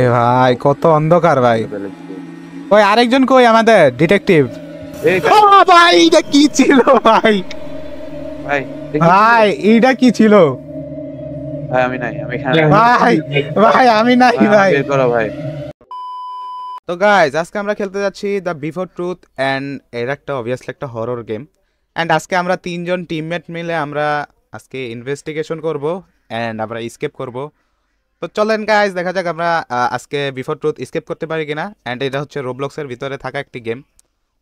এ ভাই কত অন্ধকার ভাই। ওই আরেকজন কই আমাদের ডিটেকটিভ? ভাই এটা কি ছিল ভাই? ভাই এটা কি ছিল? ভাই আমি নাই, আমি এখানে ভাই ভাই আমি নাই ভাই। বের করো ভাই। তো গাইজ আজকে আমরা খেলতে যাচ্ছি দ্য বিফোর ট্রুথ অ্যান্ড এর একটা অবভিয়াসলি একটা হরর গেম। অ্যান্ড আজকে আমরা তিনজন টিমমেট মিলে আমরা আজকে ইনভেস্টিগেশন করব অ্যান্ড আমরা স্কেপ করব। তো চলেন গাইজ দেখা যাক আমরা আজকে বিফোর ট্রুথ স্কেপ করতে পারি কিনা। অ্যান্ড এটা হচ্ছে রোবলক্সের ভিতরে থাকা একটি গেম।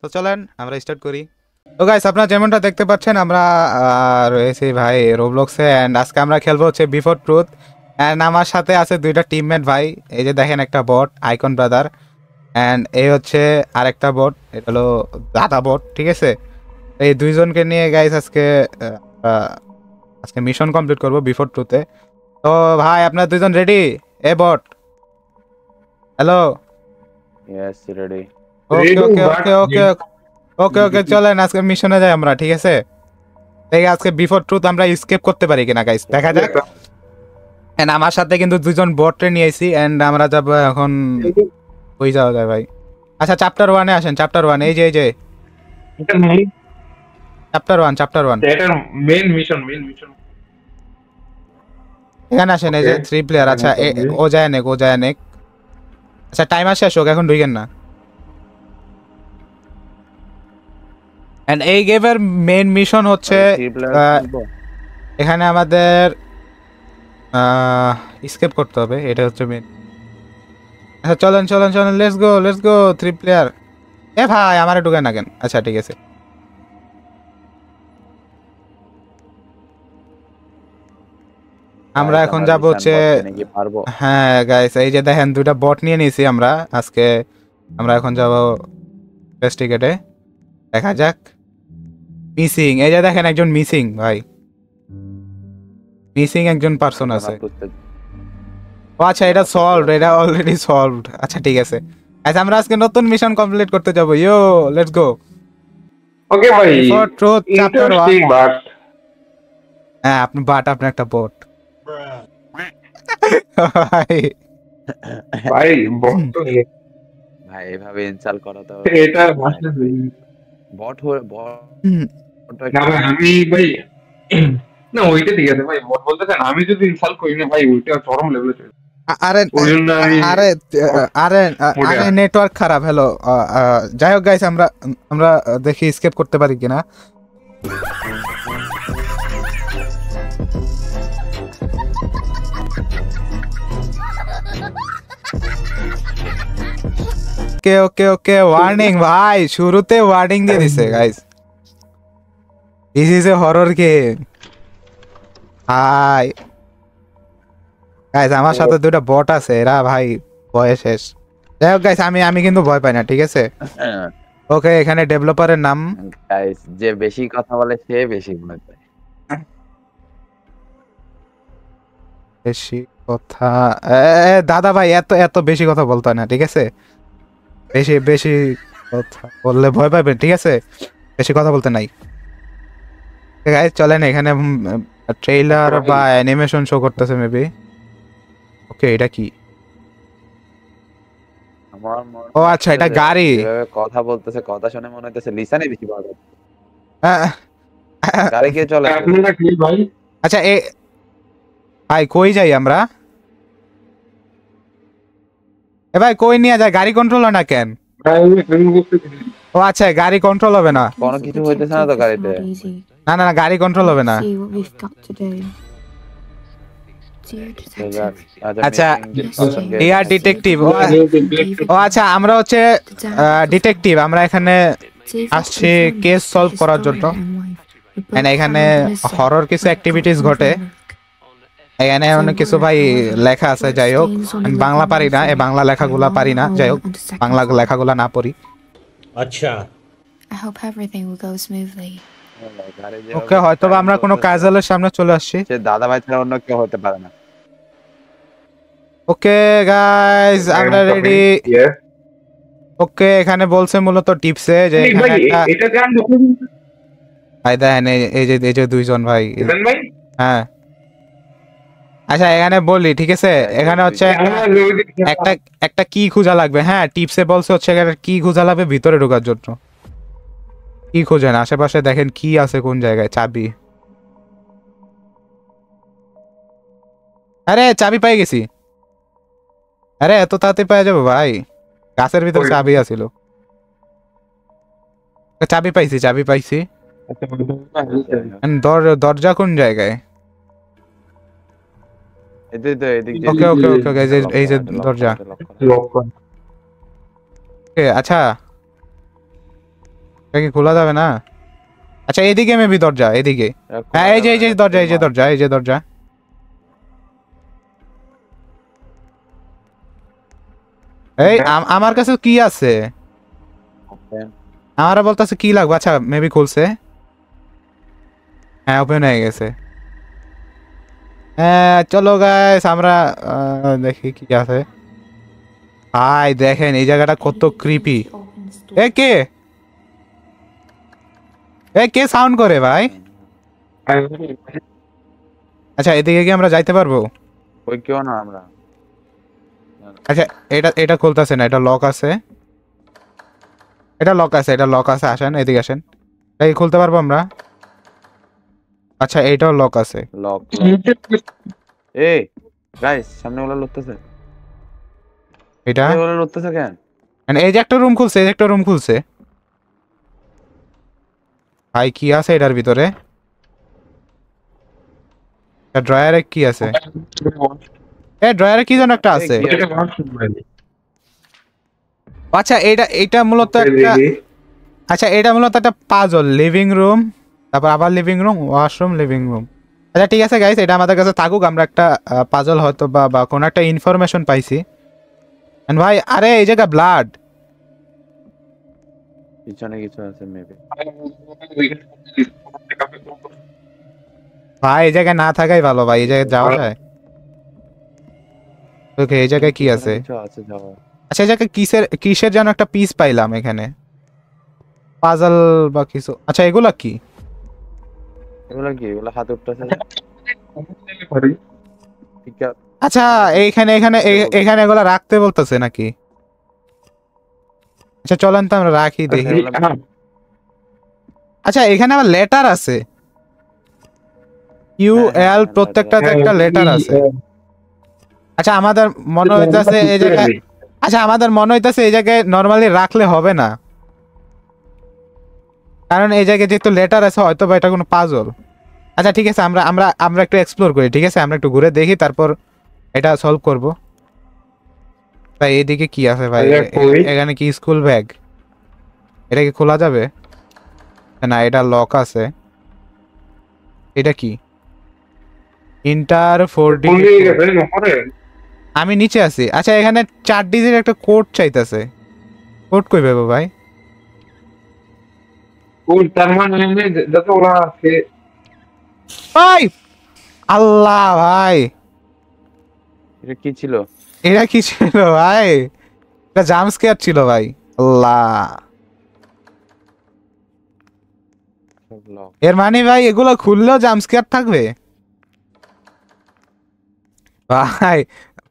তো চলেন আমরা স্টার্ট করি। তো গাইজ আপনারা যেমনটা দেখতে পাচ্ছেন আমরা রয়েছি ভাই রোবলক্সে। অ্যান্ড আজকে আমরা খেলবো হচ্ছে বিফোর ট্রুথ। অ্যান্ড আমার সাথে আছে দুইটা টিমমেট ভাই। এই যে দেখেন একটা বট আইকন ব্রাদার, অ্যান্ড এই হচ্ছে আরেকটা বট, এটা হলো দাদা বট। ঠিক আছে, এই দুইজনকে নিয়ে গাইস আজকে আজকে মিশন কমপ্লিট করব বিফোর ট্রুথে। তো ভাই আপনারা দুইজন রেডি? এ বট hello. Yes ready. Okay okay okay okay okay okay চলেন আজকে মিশনে যাই আমরা। ঠিক আছে, দেখি আজকে বিফোর ট্রুথ আমরা স্কেপ করতে পারি কিনা গাইস, দেখা যাক। এন্ড আমার সাথে কিন্তু দুইজন বটরে নিয়েছি এন্ড আমরা যাব এখন কই যাওয়া যায় ভাই? আচ্ছা চ্যাপ্টার 1 এ আসেন, চ্যাপ্টার 1 এই যে এটা মেইন চ্যাপ্টার 1 এটা মেইন মিশন এখানে আসেন। এই যে 3 প্লেয়ার। আচ্ছা ও যায় নেক। আচ্ছা টাইমার শেষ হোক, এখন ঢুকেন না। এন্ড এই গেমের মেইন মিশন হচ্ছে এখানে আমাদের স্কেপ করতে হবে, এটা হচ্ছে মেইন। আচ্ছা চলেন লেটস গো 3 প্লেয়ার। এ ভাই আমারে ঢুকেন না কেন? আচ্ছা ঠিক আছে, আমরা এখন যাব হচ্ছে। হ্যাঁ গাইস এই যে দেখেন দুইটা বট নিয়ে নিয়েছি আমরা আজকে। আমরা এখন যাব ইনভেস্টিগেটে, দেখা যাক। মিসিং, এই যে দেখেন একজন মিসিং ভাই, মিসিং একজন পারসন আছে। ও আচ্ছা এটা সলভড, এটা অলরেডি সলভড। আচ্ছা ঠিক আছে, আচ্ছা আমরা আজকে নতুন মিশন কমপ্লিট করতে যাব। ইয়ো লেটস গো। ওকে ভাই, for truth chapter 1। Interesting but হ্যাঁ আপনি একটা বট ভাই বট তো ভাই এভাবে ইনসাল করা তো এটা ভাষা নেই। বট হয়ে বট না ভাই আমি ভাই না ওইটা ঠিক আছে ভাই, বট বলতে চান আমি যদি ইনসাল্ট করি না ভাই ওইটা চরম লেভেলে চলে। আরে আরে আরে আরে নেটওয়ার্ক খারাপ। হ্যালো যাই হোক গাইস আমরা দেখি স্কেপ করতে পারি কিনা। ওকে ওকে ওকে ওয়ার্নিং ভাই, শুরুতে ওয়ার্নিং দিয়ে দিছে guys, this is a horror game. Hi guys আমার সাথে দুটো বট আছে, এরা ভাই ভয় শেষ। যাই হোক গাইস আমি কিন্তু ভয় পাই না, ঠিক আছে। ওকে এখানে ডেভেলপারের নাম গাইস, যে বেশি কথা বলে সে বেশি ভয় পায়। বেশি কথা দাদা ভাই এত বেশি কথা বলতো না, ঠিক আছে। বেশি কথা বললে ভয় পাবেন, ঠিক আছে। বেশি কথা বলতে নাই। গাইস চলেন, এখানে ট্রেইলার বা অ্যানিমেশন শো করতেছে মেবি। ওকে এটা কি? ও আচ্ছা এটা গাড়ি। কথা বলতেছে, কথা শুনে মনে হইতেছে লিসানে বেশি ভয় পায়। গাড়ি কে চলে? আপনারা কি ভাই? আচ্ছা ভাই কই যাই আমরা? এ ভাই কই নিয়ে যায়? গাড়ি কন্ট্রোল হয় না কেন? ও আচ্ছা গাড়ি কন্ট্রোল হবে না, কোনো কিছু হইতেছে না তো গাড়িতে। না গাড়ি কন্ট্রোল হবে না। আচ্ছা ডিয়ার ডিটেকটিভ। ও আচ্ছা আমরা হচ্ছে ডিটেকটিভ, আমরা এখানে আসছি কেস সলভ করার জন্য। এখানে হরর কিছু অ্যাক্টিভিটিস ঘটে, এখানে অনেক কিছু ভাই লেখা আছে। যাই হোক আমি বাংলা পারি না, এই বাংলা লেখাগুলা পারি না। যাই হোক বাংলা লেখাগুলা না পড়ি। আচ্ছা ওকে হয়তো আমরা কোনো কাজলের সামনে চলে আসছি। সে দাদা ভাই ছাড়া অন্য কেউ হতে পারে না। ওকে গাইস আমরা রেডি। ওকে এখানে বলছে মূলত টিপসে যে এখানে একটা ভাই দেখেন এই যে দুইজন ভাই। হ্যাঁ আচ্ছা এখানে বলি ঠিক আছে, এখানে হচ্ছে একটা একটা কি খোঁজা লাগবে। হ্যাঁ টিপসে বলছে হচ্ছে এখানে কি খোঁজা লাগবে ভিতরে ঢোকার জন্য। কি খোঁজেন আশেপাশে, দেখেন কি আছে কোন জায়গায়। চাবি, আরে চাবি পেয়ে গেছি। আরে এত তাড়াতাড়ি পেয়ে যাবো ভাই, গাছের ভিতরে চাবি আছিল। চাবি পাইছি, চাবি পাইছি। দরজা কোন জায়গায়? ওকে ওকে ওকে ওকে, এই যে দরজা। আচ্ছা এটা কি খোলা যাবে না? আচ্ছা এদিকে মেবি দরজা, এদিকে। হ্যাঁ এই যে দরজা, এই যে দরজা, এই যে দরজা। এই আমার কাছে কি আছে? আমারা বলতেছে কি লাগবে। আচ্ছা মেবি খুলছে। হ্যাঁ ওপেন হয়ে গেছে। হ্যাঁ চলো গাইস আমরা দেখি কি আছে। ভাই দেখেন এই জায়গাটা কত ক্রিপি। এ কে, এ কে সাউন্ড করে ভাই? আচ্ছা এদিকে কি আমরা যাইতে পারবো? ওই কেউ না আমরা। আচ্ছা এটা এটা খুলতেছে না, এটা লক আছে। এটা লক আছে, এটা লক আছে। আসেন এদিকে আসেন, এটা কি খুলতে পারবো আমরা? আচ্ছা এটাও লক আছে। লক। এই গাইস সামনে ওলা লড়তেছে। এটা ওলা লড়তেছে কেন? এই যে একটা রুম খুলছে, এই যে একটা রুম খুলছে। ভাই কি আছে এটার ভিতরে? ড্রয়ারে কি আছে? এ ড্রয়ারে কি যেন একটা আছে। আচ্ছা এটা এটা মূলত একটা, আচ্ছা এটা মূলত একটা পাজল। লিভিং রুম, তারপর আবার living room, washroom, living room. আচ্ছা ঠিক আছে গাইস, এটা আমাদের কাছে থাকুক। আমরা একটা পাজল হয়তো বা বা কোনো একটা ইনফরমেশন পাইছি। এন্ড ভাই আরে এই জায়গা ব্লাড। পিছনে কিছু আছে মেবি। ভাই এই জায়গায় না থাকাই ভালো ভাই, এই জায়গায় যাওয়া যায়? ওকে এই জায়গায় কি আছে? কিছু আছে যাওয়া। আচ্ছা এই জায়গায় কিসের কিসের যেন একটা পিস পাইলাম এখানে, পাজল বা কিছু। আচ্ছা এগুলা কি? এগুলা কি? এগুলা হাত উঠতেছে। ঠিক আছে। আচ্ছা এইখানে এখানে এখানে এগুলা রাখতে বলতেছে নাকি? আচ্ছা চলেন তো আমরা রাখি দেখি। আচ্ছা এখানে আবার লেটার আছে, ইউ এল প্রত্যেকটাতে একটা লেটার আছে। আচ্ছা আমাদের মনে হইতাছে এই জায়গায়, আচ্ছা আমাদের মনে হইতাছে এই জায়গায় নরমালি রাখলে হবে না, কারণ এই জায়গায় যেহেতু লেটার আছে হয়তো বা এটা কোনো পাজল। আচ্ছা ঠিক আছে আমরা আমরা আমরা একটু এক্সপ্লোর করি, ঠিক আছে? আমরা একটু ঘুরে দেখি তারপর এটা সলভ করব। ভাই এইদিকে কি আছে ভাই? এখানে কি স্কুল ব্যাগ? এটা কি খোলা যাবে? না এটা লক আছে। এটা কি? Inter 4D। আমি নিচে আছি। আচ্ছা এখানে 4 ডিজিট একটা কোড চাইতেছে। কোড কই পাবো ভাই? ভাই আল্লাহ ভাই, এটা কি ছিল? এটা কি ছিল ভাই? এটা জাম্প স্কেয়ার ছিল ভাই। আল্লাহ, সব লক। এর মানে ভাই এগুলো খুললেও জাম্প স্কেয়ার থাকবে? ভাই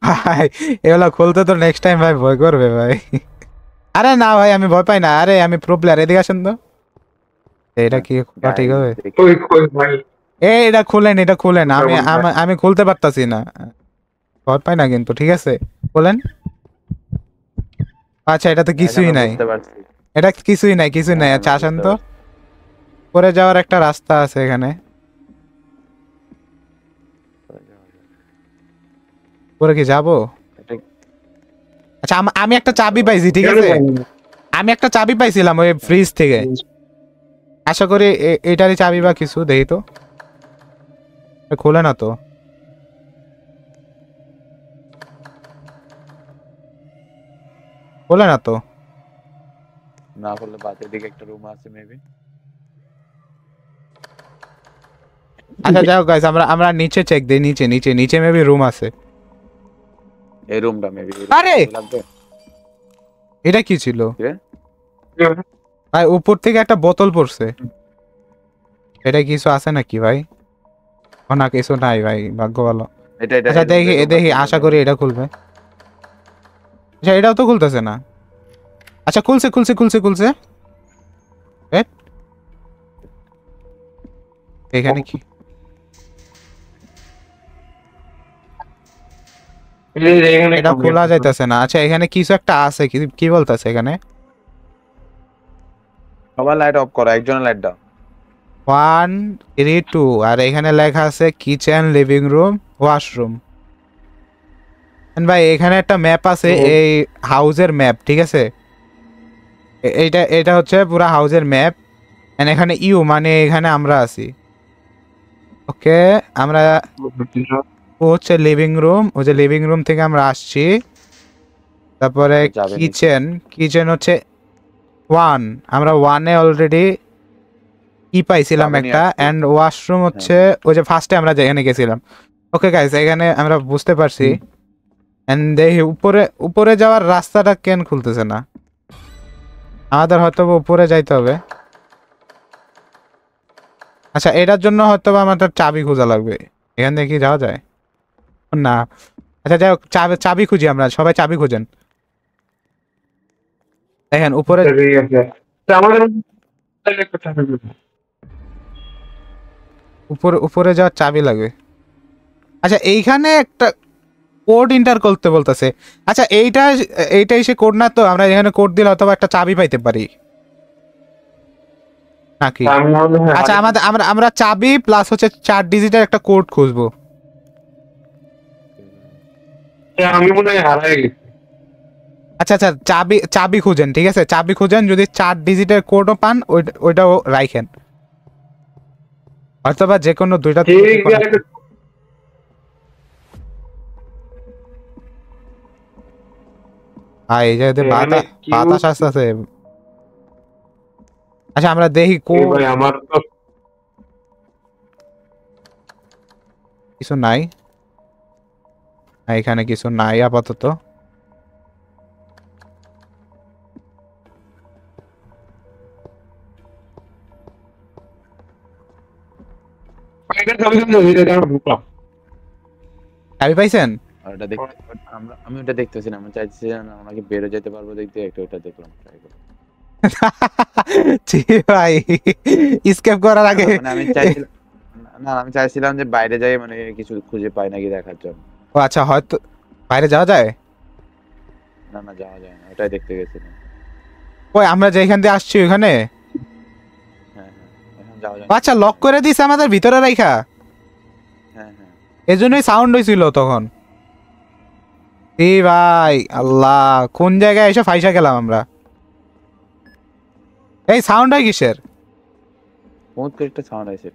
ভাই এগুলো খুলতে তো নেক্সট টাইম ভাই ভয় করবে ভাই। আরে না ভাই আমি ভয় পাই না। আরে আমি প্রো প্লেয়ার, এদিকে আসেন তো। এটা কি খোলা ঠিক হবে? এটা খুলেন, এটা খুলেন। আমি আমি খুলতে পারতাছি না, ভয় পাই না কিন্তু। ঠিক আছে খুলেন। আচ্ছা এটা তো কিছুই নাই, বুঝতে পারছি। এটা কিছুই নাই, কিছুই নাই। আচ্ছা আসেন তো, পরে যাওয়ার একটা রাস্তা আছে এখানে। পরে কি যাবো? আচ্ছা আমি একটা চাবি পাইছি, ঠিক আছে? আমি একটা চাবি পাইছিলাম ওই ফ্রিজ থেকে। আশা করি এটারই চাবি বা কিছু। দেখি তো, খোলে না তো। খোলে না তো। না করলে বাতের দিকে একটা রুম আছে মেবি। আচ্ছা যাও গাইস, আমরা আমরা নিচে চেক দেই। নিচে নিচে নিচে মেবি রুম আছে। এই রুমটা মেবি। আরে এটা কি ছিল ভাই? উপর থেকে একটা বোতল পড়ছে। এটা কিছু আছে নাকি ভাই? ও না কিছু নাই ভাই, ভাগ্য ভালো। এটা এটা আচ্ছা এই room, দেখি এই room দেখি আছে, আশা room করি এটা খুলবে। আচ্ছা এটাও তো খুলতেছে না। আচ্ছা খুলছে খুলছে খুলছে খুলছে। Wait, এখানে কি? এখানে এটা খোলা যাইতেছে না। আচ্ছা এখানে কিছু একটা আছে, কি কি বলতেছে এখানে? সবার লাইট অফ করো, একজনের লাইট দাও। 1 3 2 আর এখানে লেখা আছে কিচেন, লিভিং রুম, ওয়াশরুম। ভাই এখানে একটা ম্যাপ আছে, তো- এই হাউসের ম্যাপ, ঠিক আছে? এইটা এটা হচ্ছে পুরো হাউসের ম্যাপ। এখানে ইউ মানে এখানে আমরা আছি। ওকে, আমরা ও হচ্ছে লিভিং রুম, ও যে লিভিং রুম থেকে আমরা আসছি। তারপরে তো যাবে নাকি? কিচেন, কিচেন হচ্ছে 1, আমরা 1-এ অলরেডি কি পাইছিলাম যাবে নি একটা। আসছি। এন্ড ওয়াশরুম হচ্ছে হ্যাঁ। ওই যে ফার্স্টে আমরা যেখানে গেছিলাম। ওকে গাইস, এখানে আমরা বুঝতে পারছি। এন্ড দেখি উপরে উপরে যাওয়ার রাস্তাটা কেন খুলতেছে না। আমাদের হয়তো বা উপরে যাইতে হবে। আচ্ছা এটার জন্য হয়তো বা আমাদের চাবি খোঁজা লাগবে। এখান থেকে কি যাওয়া যায় না? আচ্ছা যাই হোক, চাবি চাবি খুঁজি আমরা, সবাই চাবি খুঁজেন। দেখেন উপরে ঠিক আছে। তা আমাদের একটা চাকরি করবো। উপরে উপরে যাওয়ার চাবি লাগবে। আচ্ছা এইখানে একটা কোড এন্টার করতে বলতেছে। আচ্ছা এইটাই সে কোড না তো? আমরা এখানে কোড দিলে অথবা একটা চাবি পাইতে পারি নাকি? তা আমি মনে হয় আচ্ছা আমাদের আমরা আমরা চাবি প্লাস হচ্ছে 4 ডিজিটের একটা কোড খুঁজবো। আমি মনে হয় হারাই গেছি। আচ্ছা আচ্ছা চাবি চাবি খুঁজেন, ঠিক আছে? চাবি খুঁজেন, যদি 4 ডিজিটের কোডও পান ওইটাও রাখেন। অথবা যে কোনো দুইটা থেকে যে ঠিক কোনো আছে। একটা। এই যে এখানে বাতাস আসতেছে। আচ্ছা আমরা দেখি কোড ভাই আমার তো কিছু নাই। এখানে কিছু নাই আপাতত। এটা ছবি এটা আমরা ঢুকলাম। চাবি পাইছেন? আর ওটা দেখতে আমি ওটা দেখতেছি না, আমি চাইছি না ওনাকে বেরো যেতে পারবো দেখতে, একটু ওটা দেখলাম, ট্রাই করলাম। জি ভাই, স্কেপ করার আগে মানে আমি চাইছিলাম, না আমি চাইছিলাম যে বাইরে যাই, মানে কিছু খুঁজে পাই নাকি দেখার জন্য। ও আচ্ছা, হয়তো বাইরে যাওয়া যায়। না না, যাওয়া যায় না, ওটাই দেখতে গেছিলাম। ওই আমরা যেখান দিয়ে আসছি ওখানে। হ্যাঁ হ্যাঁ, এখন যাওয়া যায় ও না। আচ্ছা, লক করে দিছে আমাদের ভিতরে রাইখা। হ্যাঁ হ্যাঁ। এজন্যই সাউন্ড হয়েছিল তখন। এই ভাই আল্লাহ, কোন জায়গায় এসে ফাইসা গেলাম আমরা। এই সাউন্ড হয় কিসের? বহুত করে একটা সাউন্ড আছে।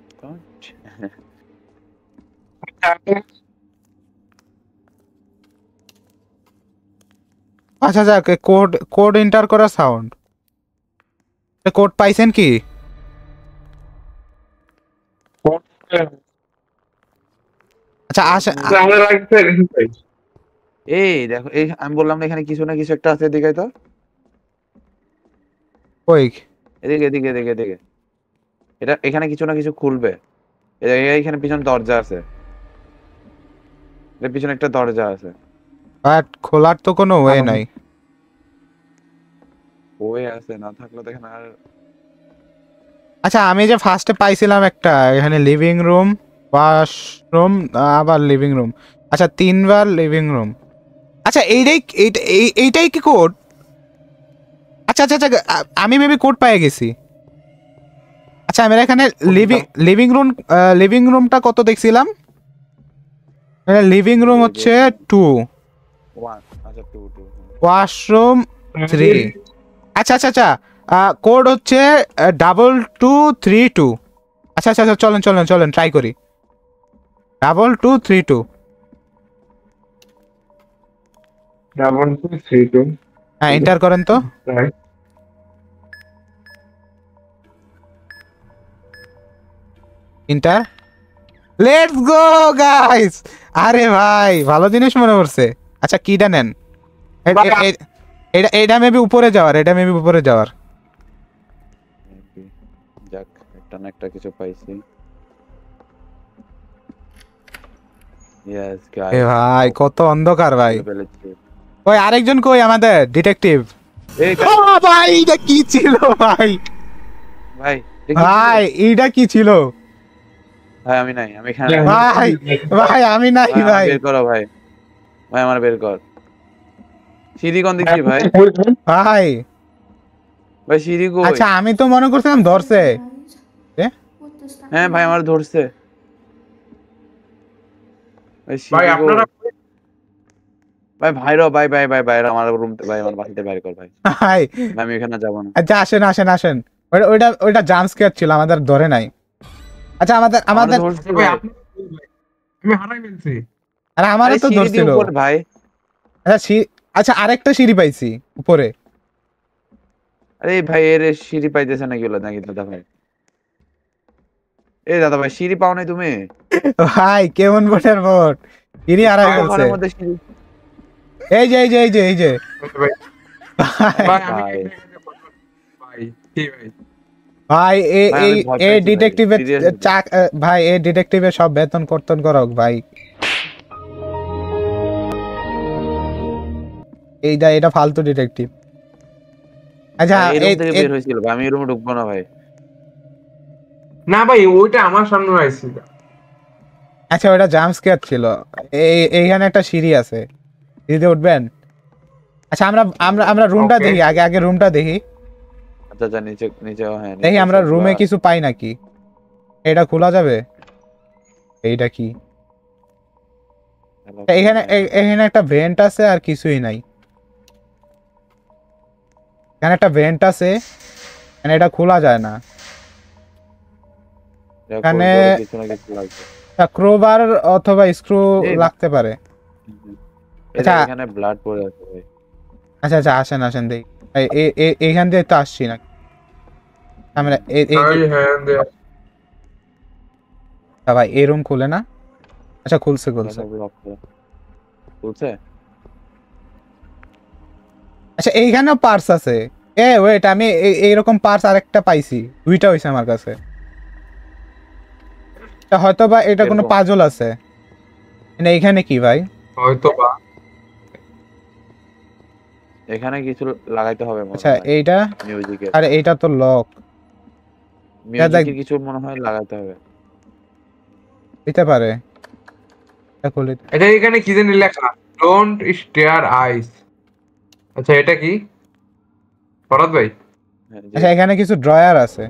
আচ্ছা যাক, কোড কোড এন্টার করা সাউন্ড। কোড পাইছেন কি? আচ্ছা আশা আমরা রাখতে কিছু পাই। এই দেখো, এই আমি বললাম না এখানে কিছু না কিছু একটা আছে, এদিকে তো, কই? এদিকে এদিকে এদিকে এদিকে। এটা এখানে কিছু না কিছু খুলবে। এইখানে পিছনে দরজা আছে, এর পিছনে একটা দরজা আছে। বাট খোলার তো কোনো ওয়ে নাই। ওই আছে, না থাকলে তো এখানে আর। আচ্ছা আমি যে ফার্স্টে পাইছিলাম একটা, এখানে লিভিং রুম, ওয়াশরুম, আবার লিভিং রুম। আচ্ছা 3বার লিভিং রুম। আচ্ছা এইটাই কি কোড? আচ্ছা আচ্ছা আচ্ছা, আমি মেবি কোড পেয়ে গেছি। আচ্ছা আমরা এখানে লিভিং রুম, লিভিং রুমটা কত দেখছিলাম? লিভিং রুম হচ্ছে 2, ওয়ান, আচ্ছা টু টু। ওয়াশরুম 3। আচ্ছা আচ্ছা আচ্ছা, কোড হচ্ছে 2232। আচ্ছা আচ্ছা আচ্ছা, চলেন চলেন চলেন ট্রাই করি। 2232। ডাবল 2 3 2 হ্যাঁ এন্টার করেন তো। Right. Enter. Let's go guys! আরে ভাই ভালো জিনিস মনে পড়ছে। আচ্ছা কিটা নেন। এটা মেবি উপরে যাওয়ার, এটা মেবি উপরে যাওয়ার। যাক, একটা না একটা কিছু পাইছি। ইয়েস এ গাইস, ভাই কত অন্ধকার ভাই। ফেলেছি। ওই আরেকজন কই আমাদের ডিটেকটিভ? এই ভাই এটা কি ছিল ভাই? ভাই এটা কি ছিল? ভাই এইটা কি ছিল? ভাই আমি নাই, আমি এখানে হ্যাঁ, নাই। ভাই ভাই আমি নাই ভাই আমার ভাই। বের করো ভাই, ভাই আমার বের কর। সিঁড়ি কোন দিক দিয়ে ভাই? ভাই ভাই সিঁড়ি কই? আচ্ছা আমি তো মনে করছিলাম ধরছে। এ? হ্যাঁ ভাই আমার ধরছে। ভাই ভাই সিঁড়ি কই? আপনারা ভাই ভাইরো, ভাই ভাই ভাই ভাই আমার রুম, ভাই আমার বাসাতে বাইরে কর ভাই। ভাই ভাই, আমি এখানে যাবো না। আচ্ছা আসেন আসেন আসেন। ওইটা ওইটা ওইটা জাম্প স্কেয়ার ছিল, আমাদের ধরে নাই। আচ্ছা আমাদের আমার আমাদের ধরছে ভাই ভাই। আমি হারাই ফেলছি। আরে আমারও আরে তো সিঁড়ি দিয়ে ধরছিল। উপর ভাই। আচ্ছা আচ্ছা আরেকটা সিঁড়ি পাইছি উপরে। আরে ভাই এর সিঁড়ি পাইতেছে নাকি বলে নাকি দাদা ভাই? এই দাদা ভাই সিঁড়ি পাও নাই তুমি? ভাই কেমন বোটের বোট, সিঁড়ি হারাই ভাই, ফেলছে। ঘরের মধ্যে সিঁড়ি। এই যে এই যে এই যে এই যে ভাই ভাই ভাই আমি ভাই ভাই কি ভাই ভাই এই ভাই, এই আমি ভয় এই পাইছি ভাই, ডিটেকটিভের seriously। চাক ভাই এই ডিটেকটিভের সব বেতন কর্তন করক ভাই। এইটা এটা ফালতু ডিটেকটিভ। আচ্ছা ভাই এই রুম এই থেকে এই- বের হয়েছিল ভাই, আমি এই রুমে ঢুকবো না ভাই। না ভাই ওইটা আমার সামনে আইছিল। আচ্ছা ওটা জাম্প স্কেয়ার ছিল। এইখানে একটা সিঁড়ি আছে, সিঁড়িতে উঠবেন? আচ্ছা আমরা আমরা আমরা রুমটা Okay. দেখি, আগে আগে রুমটা দেখি। আচ্ছা আচ্ছা নিচে নিচে, হ্যাঁ দেখি নিচে আমরা সবগুলা- রুমে কিছু পাই নাকি। এটা খোলা যাবে? এইটা কি? এখানে এখানে একটা ভেন্ট আছে আর কিছুই নাই। এখানে একটা ভেন্ট আছে, মানে এটা খোলা যায় না। এটা এখানে corridor-এ কিছু না কিছু লাগবে। ক্রোবার অথবা স্ক্রু এই- লাগতে পারে। এই আচ্ছা। দেখ, এখানে ব্লাড পড়ে আছে ভাই। আচ্ছা আচ্ছা আসেন আসেন দেখি। এইখান দিয়ে তো আসছি না আমরা। ভাই হ্যাঁ ভাই এই রুম খুলে না? আচ্ছা খুলছে খুলছে। সব lock করা। খুলছে? আচ্ছা এইখানেও পার্স আছে। ওয়েট আমি এইরকম পার্স আরেকটা পাইছি, দুইটা হইছে আমার কাছে। হয়তো বা এটা কোনো এরকম? পাজল আছে। মানে এইখানে কি ভাই? হয়তো বা এখানে কিছু লাগাইতে হবে মনে আচ্ছা হয় এইটা, মিউজিকের। আরে এইটা তো লক। মিউজিকের কিছু মনে হয় লাগাতে হবে। দিতে পারে। এটা খুলে এটা এখানে কি জানি লেখা, ডোন্ট স্টেয়ার আইস। আচ্ছা এটা কি ফরাদ ভাই? হ্যাঁ, যে- আচ্ছা এখানে কিছু ড্রয়ার আছে।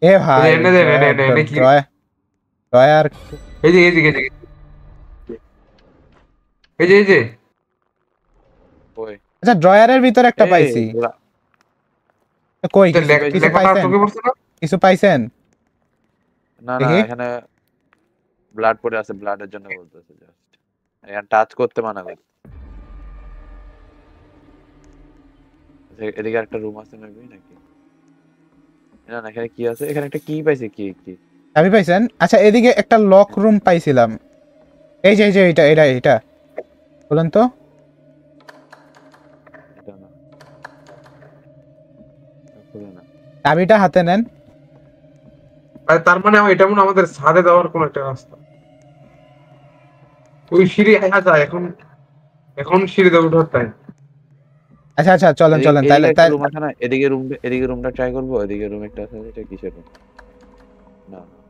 এ ভাই এনে দেন, এনে কি? ড্রয়ার। এই যে এই যে এই যে এই যে এই যে কই? আচ্ছা ড্রয়ারের ভিতর একটা এই, পাইছি। ওরা- কই এটা কিছু লেখাটা পাইছেন? চোখে পড়ছে না? কিছু পাইছেন? না না দেখি। এখানে ব্লাড পড়ে আছে, ব্লাডের জন্য বলতেছে জাস্ট। এখানে টাচ করতে মানা করে। এদিকে একটা রুম আছে মেবি নাকি? না না এখানে কি আছে? এখানে একটা কি পাইছে, কি কি? চাবি পাইছেন? আচ্ছা এদিকে একটা লক রুম পাইছিলাম। এই যে এটা এটা এটা বলেন তো। এটা না, এটা খুলে না। চাবিটা হাতে নেন। আর তার মানে এটা মনে হয় আমাদের ছাদে যাওয়ার কোন একটা রাস্তা। ওই সিঁড়ি আসা যায় এখন, এখন সিঁড়িতে উঠার টাইম। আচ্ছা আচ্ছা চলেন চলেন এদিকে তাহলে একটা রুম আছে না, এদিকে রুমটা ট্রাই করবো। এদিকে রুম একটা আছে, এটা কিসের রুম? না না।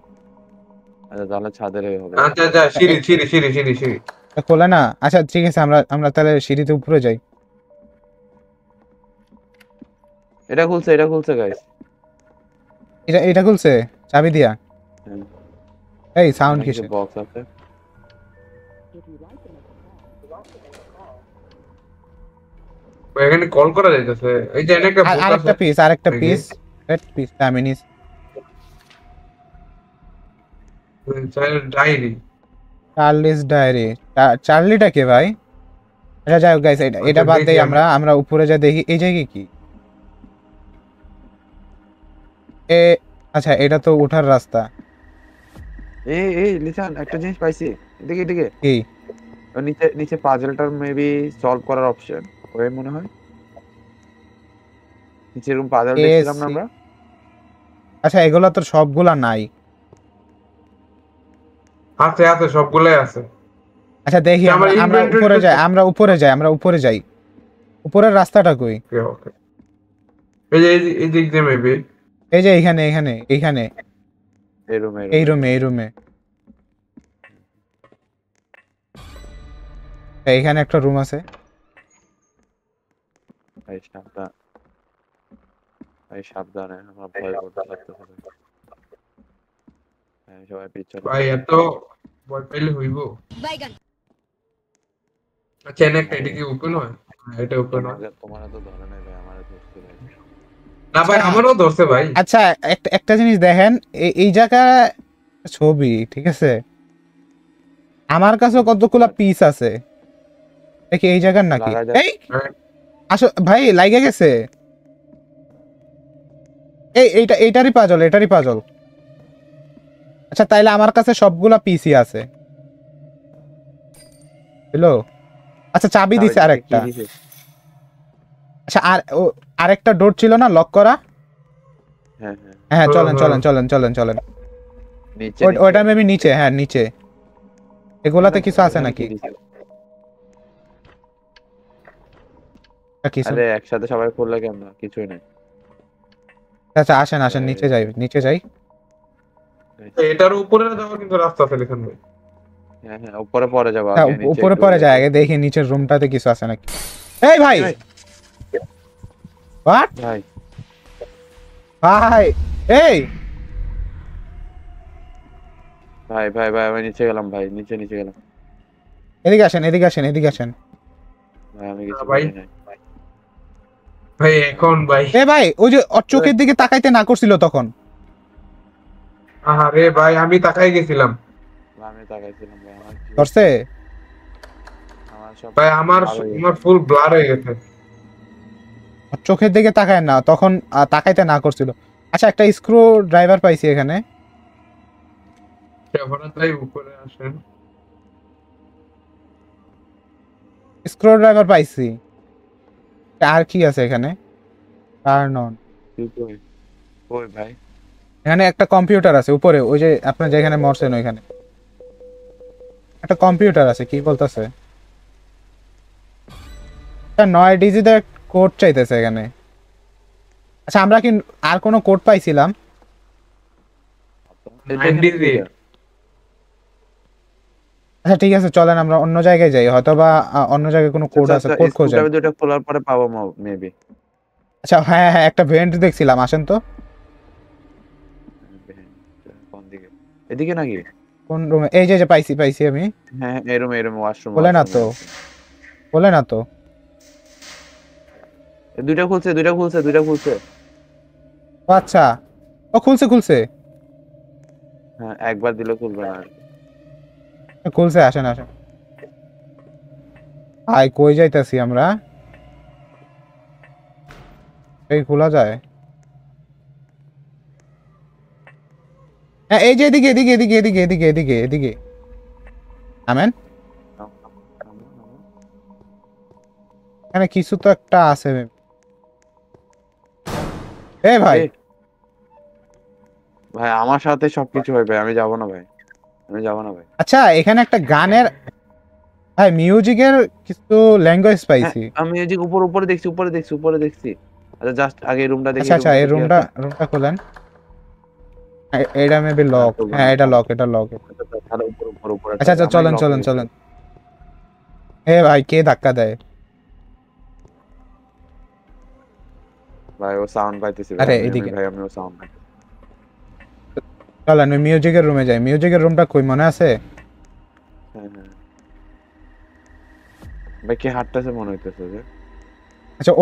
আচ্ছা তাহলে ছাদের হবে। আচ্ছা আচ্ছা সিঁড়ি সিঁড়ি সিঁড়ি সিঁড়ি সিঁড়ি খোলে না? আচ্ছা ঠিক আছে আমরা আমরা তাহলে সিঁড়িতে উপরে যাই। এটা খুলছে, এটা খুলছে গাইস। এটা এটা খুলছে চাবি দিয়া? এই সাউন্ড কিসে? বক্স আছে। এখানে কল করা যাইতেছে। এই যে এনে একটা বুক আরেকটা আছে। পিস আরেকটা দেখি। পিস রেড পিস টামিনিস ডায়েরি। Charlie's diary. চার্লিটা কে ভাই? আচ্ছা যাই হোক গাইস এটা এটা বাদ দেখি দেই। আমি। আমরা আমরা উপরে যা দেখি এই জায়গায় কি এ। আচ্ছা এটা তো ওঠার রাস্তা। এই লিসান, একটা জিনিস পাইছি। এদিকে এদিকে। কি? ওর নিচে নিচে পাজলটার মেবি সলভ করার অপশন ওই মনে হয়। নিচে এরকম পাজল দেখছিলাম না আমরা? আচ্ছা এগুলা তো সবগুলা নাই। আছে আছে সবগুলাই আছে। আচ্ছা দেখি আমার আমরা inventory উপরে টা যাই, আমরা উপরে যাই। উপরের রাস্তাটা কই? ওকে ওকে। এই দিক দিয়ে মেবি। এই যে এইখানে এই রুমে এই রুমে এইখানে একটা রুম আছে। ভাই সাবধান, ভাই সাবধানে, আমার ভয় করতে লাগতেছে ভাই। হ্যাঁ, সবাই পিছনে। ভাই এত ভয় পাইলে হইব? আচ্ছা এনে একটা, এটা কি ওপেন হয়? হ্যাঁ, এটা ওপেন হয়। তোমার তো ধরে নাই ভাই, আমারে ধরছে ভাই। না ভাই আমারও ধরছে ভাই। আচ্ছা একটা জিনিস দেখেন, এই জায়গায় ছবি, ঠিক আছে, আমার কাছে কতগুলা পিস আছে দেখি এই জায়গার নাকি। লাগা যায়। এই আসো ভাই, লাইগে গেছে। এইটারই পাজল। আচ্ছা তাইলে আমার কাছে সবগুলা পিসি আছে। হ্যালো, আচ্ছা চাবি দিছে কি আরেকটা। দিছে? আচ্ছা আরেকটা ডোর ছিল না লক করা? হ্যাঁ হ্যাঁ, হ্যাঁ হ্যাঁ, চলেন। নিচে ওইটা মেবি নিচে, হ্যাঁ নিচে। এগুলাতে কিছু আছে নাকি? কিছু। আরে একসাথে সবাই করলে কেমন? কিছুই নাই। আচ্ছা আসেন নিচে যাই। এটার উপরে যাওয়ার কিন্তু রাস্তা আছে এখানে ভাই। হ্যাঁ হ্যাঁ, উপরে পরে যাবো, হ্যাঁ আগে নিচে উপরে একটু পরে যাই, আগে দেখি নিচের রুমটাতে কিছু আছে নাকি। এই ভাই, ভাই, হোয়াট ভাই ভাই, এই ভাই ভাই ভাই আমি নিচে গেলাম ভাই, নিচে গেলাম এদিকে আসেন। ভাই, আমি কিছু ভাই। করি নাই। ভাই এখন ভাই, এ ভাই, ওই যে ওর চোখের দিকে তাকাইতে না করছিল তখন। আরে ভাই আমি তাকাই গেছিলাম। আমি তাকাইছিলাম ভাই, আমার কি ধরছে? আমার সব ভাই আমার ভালোই আমার ফুল ব্লার হয়ে গেছে। ওর চোখের দিকে তাকায় না তখন, তাকাইতে না করছিল। আচ্ছা একটা স্ক্রু ড্রাইভার পাইছি এখানে। হঠাৎ ভাই উপরে আসেন। স্ক্রু ড্রাইভার পাইছি। আর কি আছে এখানে? Turn on. কি কই? কই ভাই? এখানে একটা কম্পিউটার আছে উপরে, ওই যে আপনার যেখানে মরছেন ওইখানে একটা কম্পিউটার আছে। কি বলতেছে? 9 ডিজিটের কোড চাইতেছে এখানে। আচ্ছা আমরা কি আর কোনো কোড পাইছিলাম? এটা এখানে কি এটা? আচ্ছা ঠিক আছে, চলেন আমরা অন্য জায়গায় যাই, হয়তোবা অন্য জায়গায় কোনো কোড আছে, কোড খোঁজেন। স্ক্রুড্রাইভার দুটো খোলার পরে পাবো মেবি। আচ্ছা হ্যাঁ একটা ভেন্ট দেখছিলাম, আসেন তো। কোন দিকে? এদিকে নাকি? কোন রুমে? এই যে পাইছি আমি। হ্যাঁ হ্যাঁ, এই রুম ওয়াশরুম। বলে না তো। দুইটা খুলছে। ও আচ্ছা, ও খুলছে। হ্যাঁ, একবার দিলে খুলবে না আর কি। খুলছে, আসেন। কই যাইতাছি আমরা? এই খোলা যায়? হ্যাঁ এই যে এদিকে আমেন। নামো। এখানে কিছু তো একটা আছে। এ ভাই, ভাই আমার সাথে সবকিছু হয় ভাই, আমি যাবো না ভাই। আচ্ছা এখানে একটা গানের, ভাই মিউজিকের কিছু ল্যাঙ্গুয়েজ হ্যাঁ, পাইছি। আমি এই যে উপরে দেখছি। আচ্ছা জাস্ট আগে রুমটা দেখি। আচ্ছা এই রুমটা খোলেন। এটা মেবি লক। হ্যাঁ এটা লক। তাহলে উপরে আচ্ছা চলেন। এ ভাই কে ধাক্কা দেয়? ভাই ও সাউন্ড পাইতেছি আরে, ভাই, এদিকে। আমিও সাউন্ড পাইতেছি। চলেন ওই মিউজিকের রুমে যাই। মিউজিকের রুমটা কই মনে আছে? হ্যাঁ ভাই কে হাঁটতেছে মনে হইতেছে যে। আচ্ছা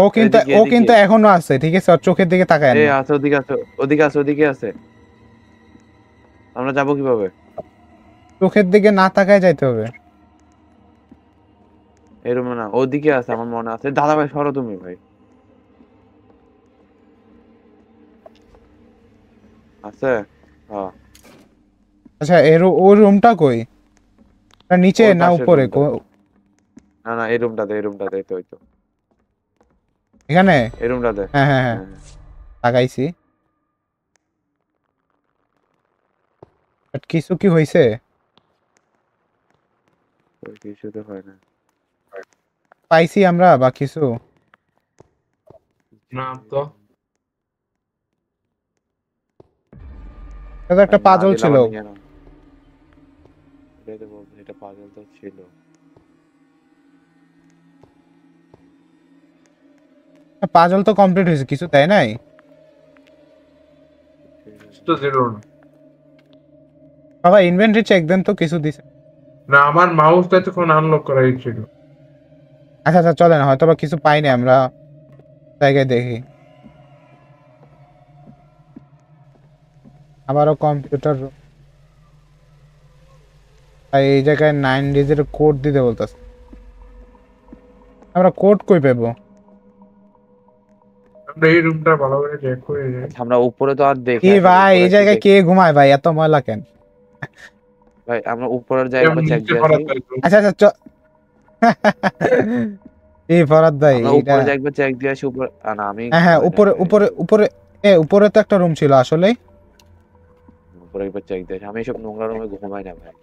ও কিন্তু এখনো আছে, ঠিক আছে, ওর চোখের দিকে তাকায় এই না। আছে, ওদিকে আছে। আমরা যাবো কিভাবে? চোখের দিকে না তাকায় যাইতে হবে। এই রুমে না, ওদিকে আছে আমার মনে আছে। দাদা ভাই সরো তুমি ভাই। আছে? হ্যাঁ। আচ্ছা ওর রুমটা কই? নিচে ওর না পাশের উপরে? রুমটা। না এই রুমটাতে, এই তো। এখানে? এই রুমটাতে। হ্যাঁ তাকাইছি। বাট কিছু কি হইছে? ওই কিছু তো হয় না। পাইছি আমরা বা কিছু? না তো। এটা তো একটা ভাই, না পাজল দিলে ছিল। আবার নিয়ে নাও। এটাই তো বলছি, এটা পাজল তো ছিল। পাজল তো কমপ্লিট হয়েছে, কিছু তাই নাই? তো জিরো না। বাবা ইনভেন্টরি চেক দেন তো, কিছু দিছে? না আমার মাউসটা তখন আনলক করা হয়েছিল। আচ্ছা আচ্ছা চলেন, হয়তো বা কিছু পাইনি আমরা, জায়গায় দেখি। আবারও কম্পিউটার, এই জায়গায় 9 ডিজিটের কোড দিতে বলতেছে। আমরা কোড কই পাবো? আমরা এই রুমটা ভালো করে চেক করে যাই। আচ্ছা, আমরা উপরে তো আর দেখে কি আসি, ভাই উপরে এই একটু জায়গায় দেখি। কে ঘুমায় ভাই, এত ময়লা কেন? ভাই আমরা উপরের জায়গাটা চেক নিচে দিয়ে করা আসি। যায়। আচ্ছা আচ্ছা এই ফরাদ ভাই আমরা এইটা। উপরে একবার চেক দিয়ে আসি উপরে। না আমি হ্যাঁ হ্যাঁ, ঘুমাই না উপরে ভাই। উপরে উপরে। উপরে তো একটা রুম ছিল আসলে। উপরে একবার চেক দিয়ে আসি। আমি এসব নোংরা রুমে ঘুমাই না ভাই।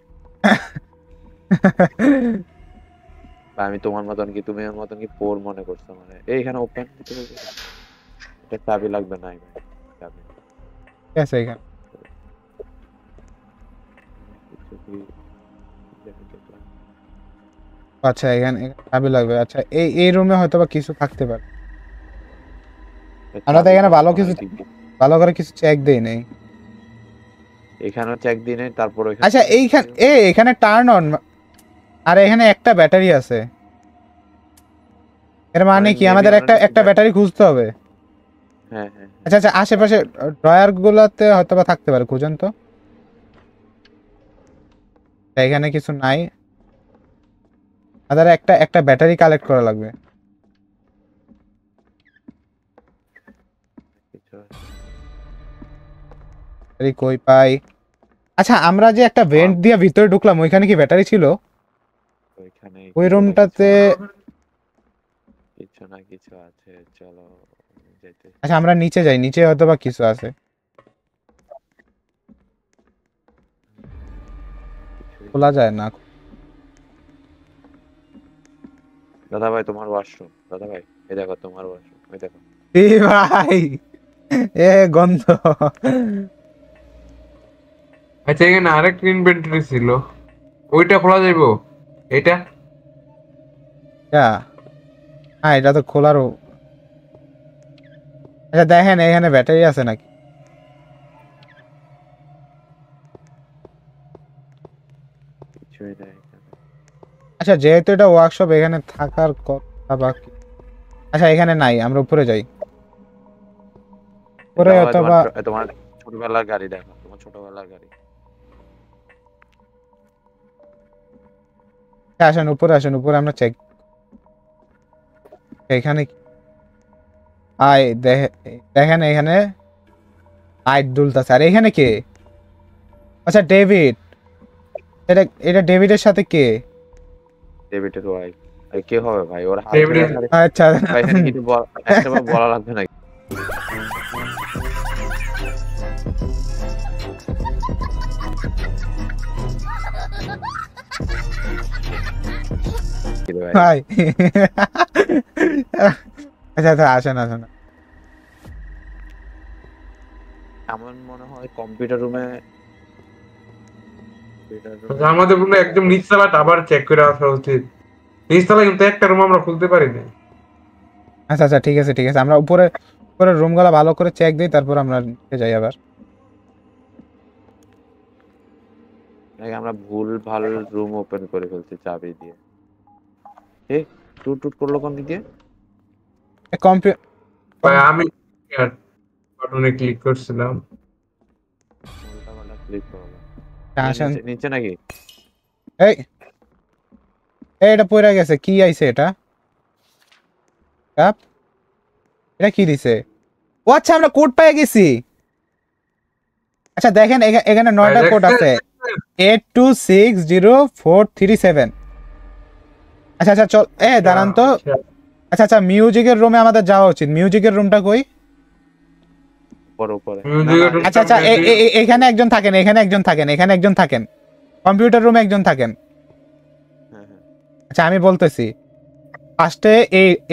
বা আমি তোমার মতন কি, তুমি আমার মতন কি পোর মনে করছো মানে? এইখানে ওপেন এটা চাবি লাগবে না ভাই, চাবি ঠিক আছে এখানে। কিছু কি দেখলাম। আচ্ছা এখানে এখানে চাবি লাগবে। আচ্ছা এই এই রুমে হয়তো বা কিছু থাকতে পারে। আমরা তো চাবি এখানে পাবো ভালো মনে কিছু, হয় দিক দিয়ে। ভালো করে কিছু চেক দেই নাই। এখানেও চেক দিয়ে নেই, তারপর ওইখান আচ্ছা থেকে এইখানে এখানে টার্ন অন, আর এখানে একটা ব্যাটারি আছে। এর মানে কি মেবি আমাদের আমরা একটা নিচে একটা ব্যাটারি খুঁজতে হবে? হ্যাঁ হ্যাঁ হ্যাঁ। আচ্ছা আচ্ছা, আশেপাশে ড্রয়ার গুলাতে হয়তো বা থাকতে পারে, খুঁজেন তো। এখানে কিছু নাই। আমাদের একটা একটা ব্যাটারি কালেক্ট করা লাগবে। কিছু আছে। ব্যাটারি কই পাই? আচ্ছা আমরা যে একটা ভেন্ট দিয়ে ভিতরে ঢুকলাম, ওইখানে কি ব্যাটারি ছিল? ওইখানে ওই কিছু না রুমটাতে। কিছু না কিছু আছে, চলো যেতে। আচ্ছা আমরা নিচে যাই, নিচে হয়তো বা কিছু আছে। কিছুই খোলা যায় না। দাদা ভাই তোমার ওয়াশরুম, দাদা ভাই এই দেখো তোমার ওয়াশরুম, ওই দেখো। এই ভাই, এ গন্ধ। আচ্ছা এখানে আরেকটা ইনভেন্টরি ছিল, ওইটা খোলা যাইবো? এটা হ্যাঁ এটা তো খোলারও। আচ্ছা দেখেন এখানে ব্যাটারি আছে নাকি। কিছুই নেই এখানে। আচ্ছা যেহেতু এটা ওয়ার্কশপ, এখানে থাকার কথা বাকি। আচ্ছা এখানে নাই, আমরা উপরে যাই। উপরে দাদা ভাই হয়তো তোমার বা। তোমার ছোটবেলার গাড়ি দেখো, তোমার ছোটবেলার গাড়ি। আসেন উপরে, আসেন উপরে, আমরা চেক। এখানে আয় দেখেন এখানে লাইট দুলতাছে। আর এখানে কে? আচ্ছা ডেভিড। এটা এটা ডেভিডের সাথে কে? ডেভিডের ওয়াইফ। আর কে হবে ভাই, ওর ডেভিডের হাজবেন্ড? আচ্ছা ভাই এখানে কিছু একটা বার বলা লাগবে নাকি? কি রে ভাই? ভাই। আচ্ছা আচ্ছা আসেন আসেন। আমার মনে হয় কম্পিউটার রুমে আমাদের রুমে একদম নিচতলাটা আবার চেক করে আসা উচিত। নিচতলা কিন্তু একটা রুম আমরা খুলতে পারি না। আচ্ছা আচ্ছা ঠিক আছে ঠিক আছে, আমরা উপরে উপরে রুমগুলো ভালো করে চেক দিই, তারপর আমরা নিচে যাই আবার। আমরা ভুল ভাল রুম ওপেন করে ফেলছি চাবি দিয়ে। এ টুট টুট করলো কোন দিক দিয়ে? কম্পিউটার। ভাই আমি বাটনে ক্লিক করছিলাম। উল্টা পাল্টা ক্লিক করলো। আসেন। নিচে নিচে নাকি? এই এই, এটা পড়ে গেছে, কি আইছে এটা? কাপ, এটা কি দিছে? ও আচ্ছা আমরা কোড পেয়ে গেছি। আচ্ছা দেখেন এখানে 9টা কোড আছে, 82604337। আচ্ছা আচ্ছা চল, দাঁড়ান তো। আচ্ছা আচ্ছা মিউজিকের রুমে আমাদের যাওয়া উচিত। মিউজিকের রুমটা কই? উপরে উপরে। আচ্ছা আচ্ছা এখানে একজন থাকেন, এখানে একজন থাকেন, এখানে একজন থাকেন, কম্পিউটার রুমে একজন থাকেন। হ্যাঁ হ্যাঁ আচ্ছা আমি বলতেছি ফার্স্টে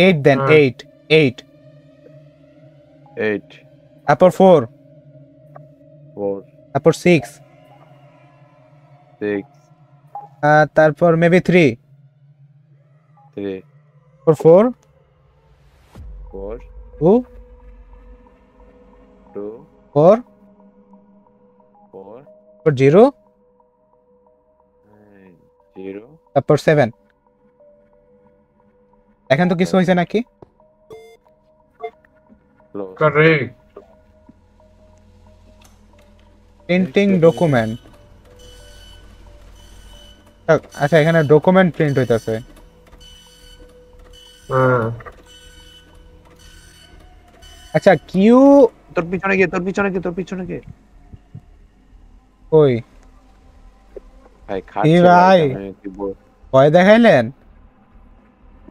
8 দেন, হ্যাঁ। 8 8 তারপর 4 4 তারপর 6 6 তারপর মেবি 3 3 তারপর 4 4 2 2 4 4 তারপর 0 0 তারপর 7 এখন তো কিছু হয়েছে নাকি ক্লোজ কারেক্ট। Printing document. আচ্ছা এখানে ডকুমেন্ট প্রিন্ট হইতাছে। হ্যাঁ আচ্ছা কিউ তোর পিছনে গিয়ে কই ভাই কি খাচ্ছে ভাই? আমি কি ভয় দেখাইলেন?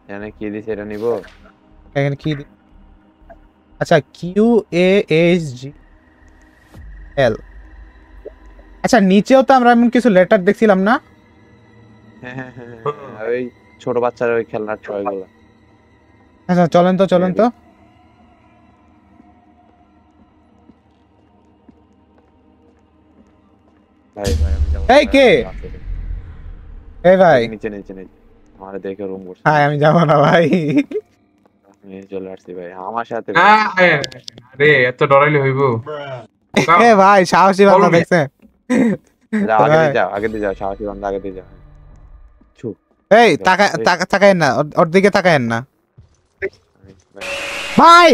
জানে কি দিছে এটা নিব এখানে কি আচ্ছা কিউ এ এইচ জি এল। আচ্ছা নিচেও তো আমরা এমন কিছু লেটার দেখছিলাম না? হ্যাঁ ওই ছোট বাচ্চার ওই খেলনার টয়গুলো আচ্ছা চলেন তো ভাই আমি যাবো এই কে? এই ভাই নিচে আমার দেখে রুম করছে হ্যাঁ আমি যাবো না ভাই। আমি চলে আসছি ভাই আমার সাথে আরে এত ডরাইলে হইব? এ ভাই সাহসী বান্দা বলো। দেখছেন? আগে দিয়ে যাও সাহসী বান্দা আগে দিয়ে যাও এই তাকায়েন না, ওর দিকে তাকায়েন না ভাই।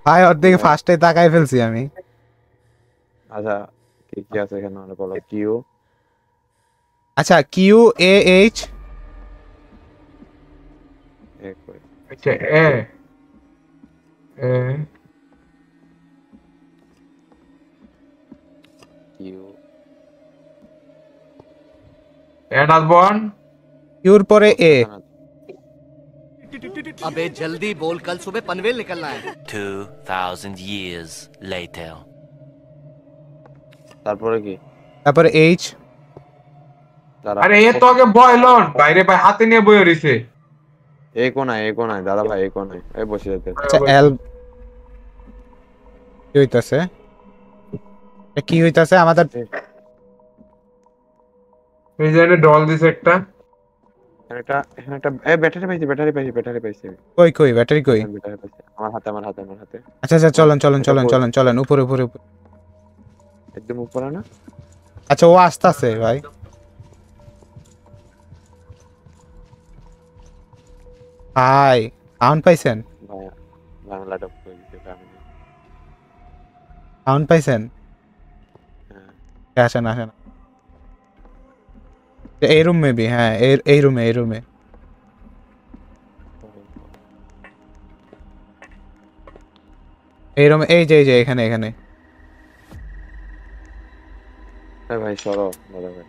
ভাই ওর দিকে ফার্স্টে তাকাই ফেলছি আমি। আচ্ছা কি আছে এখানে মানে বলো কিউ আচ্ছা কিউ এ এইচ আচ্ছা এ এ কিউ এডাল বন কিউর পরে এ। अबे जल्दी बोल कल सुबह पनवेल निकलना है 2000 years later. তারপরে কি তারপরে এইচ। দাঁড়া আরে এ তো আগে বয়লন বাইরে ভাই হাতে নিয়ে বই রইছে। এই কোনায় দাদা ভাই এই কোনায় এই বসে যেতে আচ্ছা এল কি হইতাছে? কি হইতাছে আমাদের? এই যে ডল দিছে একটা। এখানে একটা ব্যাটারি পাইছি কই ব্যাটারি কই? ব্যাটারি পাইছি আমার হাতে আচ্ছা চলেন উপরে একদম উপরে না আচ্ছা ও আসতেছে ভাই। ভাই সাউন্ড পাইছেন? ভাই বাংলা ডব করে দিতে ফ্যামিলি সাউন্ড পাইছেন? হ্যাঁ আসেন এই রুম মেবি, হ্যাঁ এই রুমে এই যে এখানে ভাই সরো দাদা ভাই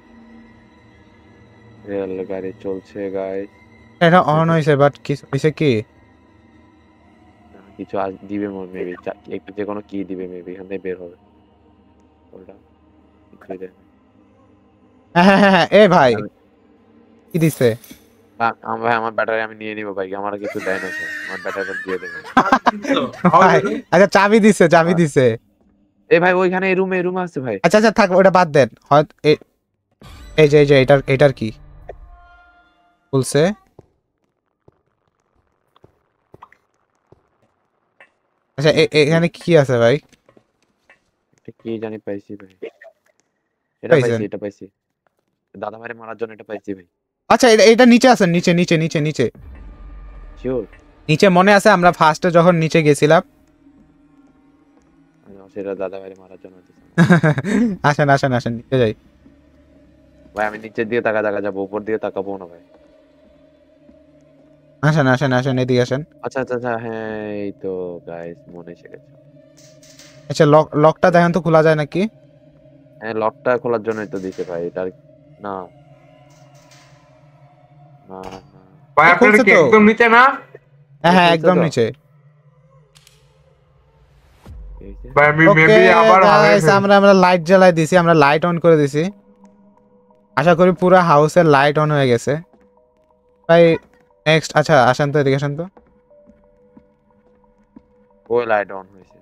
রেল গাড়ি চলছে গাইস এটা অন হইছে বাট কি হইছে কি? কিছু আজ দিবে মেবি একটু যে কোনো কি দিবে মেবি এখান থেকে বের হবে ওটা কিছুই দেয় না। হ্যাঁ এ ভাই কি দিছে? ভাই আমার ব্যাটারি আমি নিয়ে নিবো ভাই আমার কিছু দেয় না স্যার আমার ব্যাটারিটা দিয়ে দেবে ভাই, আচ্ছা চাবি দিছে এই ভাই ওইখানে এই রুমে আছে ভাই আচ্ছা থাক ওটা বাদ দেন। হয়তো এই যে এটার কি বলছে? আচ্ছা এখানে কি আছে ভাই? এটা কি জানি পাইছি ভাই পাইছেন? এটা পাইছি দাদা ভাইরে মারার জন্য এটা পাইছি ভাই আচ্ছা এটা নিচে আছে, নিচে শিওর নিচে মনে আছে আমরা ফার্স্টে যখন নিচে গেছিলাম? সেটা দাদা ভাইরে মারার জন্য আসেন নিচে যাই। ভাই আমি নিচের দিকে তাকা যাবো উপর দিকে তাকাবো না ভাই আসেন এদিকে আসেন। আচ্ছা হ্যাঁ এই তো গাইস মনে এসে গেছে আচ্ছা লকটা দেখেন তো খোলা যায় নাকি? হ্যাঁ লকটা খোলার জন্যই তো দিছে ভাই এটার না ভাই আপনার কি একদম নিচে না? হ্যাঁ একদম নিচে। ভাই আমি ওকে মেবি আবার গাইস আমরা লাইট জ্বালাই দিছি, আমরা লাইট অন করে দিছি। আশা করি পুরো হাউসের লাইট অন হয়ে গেছে ভাই। নেক্সট, আচ্ছা আসেন তো, এদিকে আসেন তো। ওই লাইট অন হয়েছে।